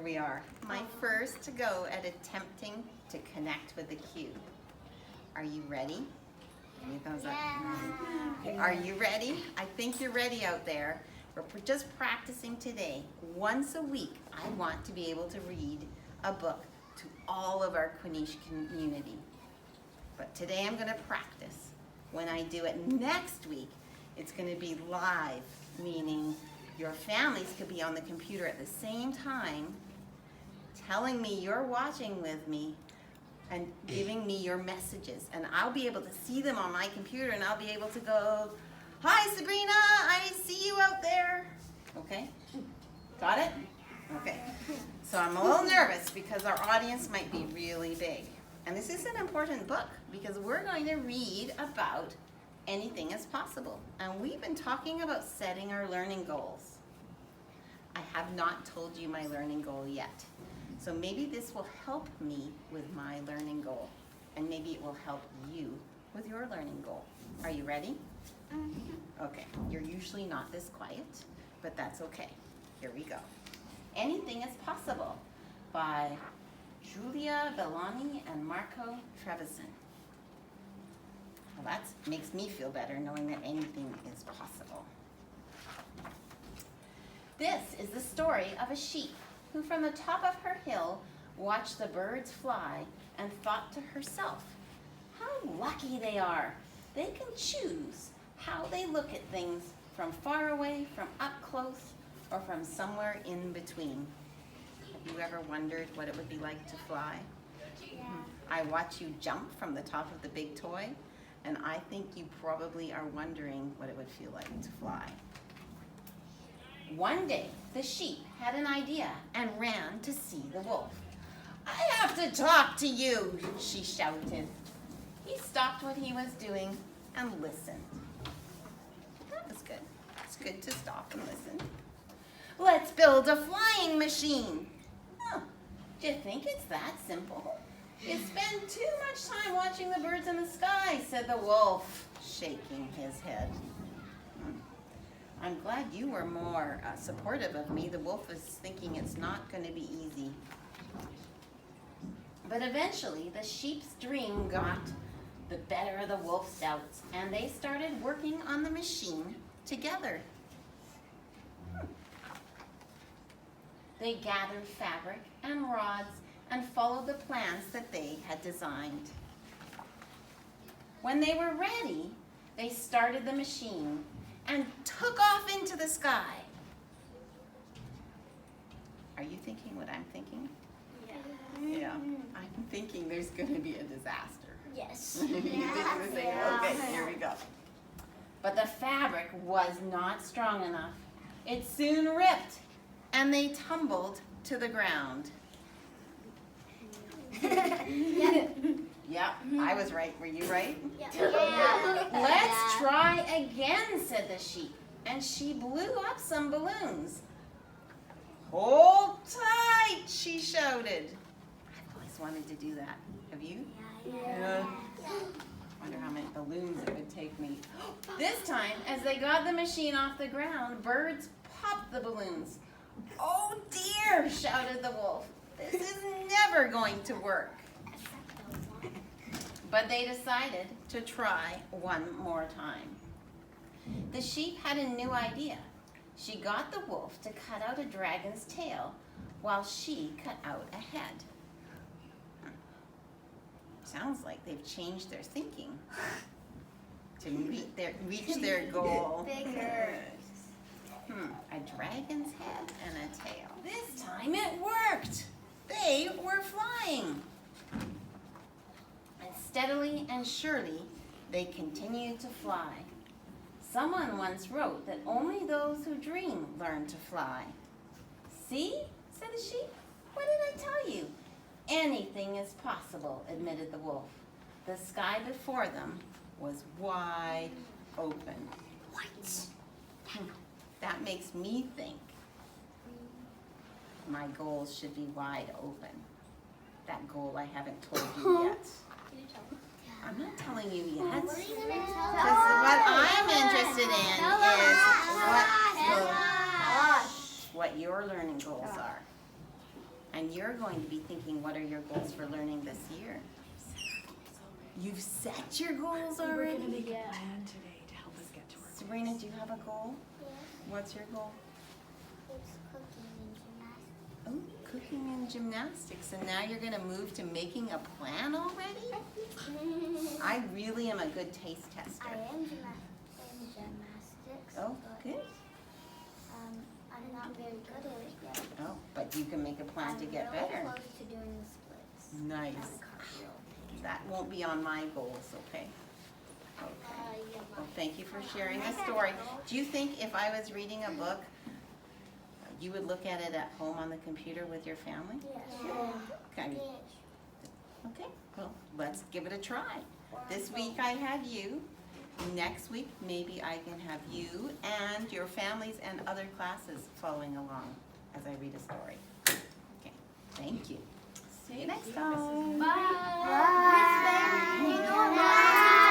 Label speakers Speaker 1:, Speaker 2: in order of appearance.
Speaker 1: here we are. My first go at attempting to connect with the cube. Are you ready? Any thumbs up? Okay, are you ready? I think you're ready out there. We're just practicing today. Once a week, I want to be able to read a book to all of our Queneesh community. But today I'm going to practice. When I do it next week, it's going to be live, meaning your families could be on the computer at the same time, telling me you're watching with me and giving me your messages. And I'll be able to see them on my computer and I'll be able to go, "Hi Sabrina, I see you out there." Okay? Got it? Okay. So I'm a little nervous because our audience might be really big. And this is an important book because we're going to read about anything is possible. And we've been talking about setting our learning goals. I have not told you my learning goal yet. So maybe this will help me with my learning goal. And maybe it will help you with your learning goal. Are you ready? Okay, you're usually not this quiet, but that's okay. Here we go. Anything is Possible by Julia Villani and Marco Trevisan. Well, that makes me feel better knowing that anything is possible. This is the story of a sheep who from the top of her hill watched the birds fly and thought to herself, how lucky they are. They can choose how they look at things from far away, from up close, or from somewhere in between. Have you ever wondered what it would be like to fly?
Speaker 2: Yeah.
Speaker 1: I watch you jump from the top of the big toy, and I think you probably are wondering what it would feel like to fly. One day, the sheep had an idea and ran to see the wolf. "I have to talk to you," she shouted. He stopped what he was doing and listened. That was good. It's good to stop and listen. "Let's build a flying machine." "Oh, do you think it's that simple? You spend too much time watching the birds in the sky," said the wolf, shaking his head. "I'm glad you were more supportive of me." The wolf is thinking it's not going to be easy. But eventually, the sheep's dream got the better of the wolf's doubts, and they started working on the machine together. They gathered fabric and rods and followed the plans that they had designed. When they were ready, they started the machine and took off into the sky. Are you thinking what I'm thinking? Yeah. I'm thinking there's going to be a disaster.
Speaker 2: Yes.
Speaker 1: You think the same? Okay, here we go. But the fabric was not strong enough. It soon ripped, and they tumbled to the ground. Yeah, I was right. Were you right?
Speaker 2: Yeah.
Speaker 1: "Let's try again," said the sheep, and she blew up some balloons. "Hold tight," she shouted. I've always wanted to do that. Have you? Yeah. Wonder how many balloons it would take me. This time, as they got the machine off the ground, birds popped the balloons. "Oh dear," shouted the wolf. "This is never going to work." But they decided to try one more time. The sheep had a new idea. She got the wolf to cut out a dragon's tail while she cut out a head. Sounds like they've changed their thinking to reach their goal.
Speaker 2: Bigger.
Speaker 1: A dragon's head and a tail. This time it worked. They were flying. And steadily and surely, they continued to fly. Someone once wrote that only those who dream learn to fly. "See," said the sheep. "What did I tell you? Anything is possible," admitted the wolf. The sky before them was wide open. What? That makes me think my goals should be wide open. That goal I haven't told you yet. I'm not telling you yet.
Speaker 2: What are you gonna tell us?
Speaker 1: Because what I'm interested in is what your learning goals are. And you're going to be thinking, what are your goals for learning this year? You've set your goals
Speaker 3: We're
Speaker 1: already?
Speaker 3: going to make a plan today to help us get to our goals.
Speaker 1: Serena, do you have a goal?
Speaker 2: Yes.
Speaker 1: What's your goal?
Speaker 2: It's cooking and gymnastics.
Speaker 1: Oh, cooking and gymnastics. And now you're going to move to making a plan already? I really am a good taste tester.
Speaker 2: I am in gymnastics.
Speaker 1: Oh,
Speaker 2: but,
Speaker 1: good.
Speaker 2: I'm not very good at it yet.
Speaker 1: Oh, but you can make a plan to get
Speaker 2: I'm really
Speaker 1: better.
Speaker 2: close to doing the splits.
Speaker 1: Nice.
Speaker 2: And cardio.
Speaker 1: That won't be on my goals, okay? Okay.
Speaker 2: Yeah,
Speaker 1: Well, thank you for sharing the story. Do you think if I was reading a book, you would look at it at home on the computer with your family?
Speaker 2: Yes.
Speaker 1: Okay. Okay, well, let's give it a try. This week I had you. Next week, maybe I can have you and your families and other classes following along as I read a story. Okay, thank you. See you next time.
Speaker 3: Bye.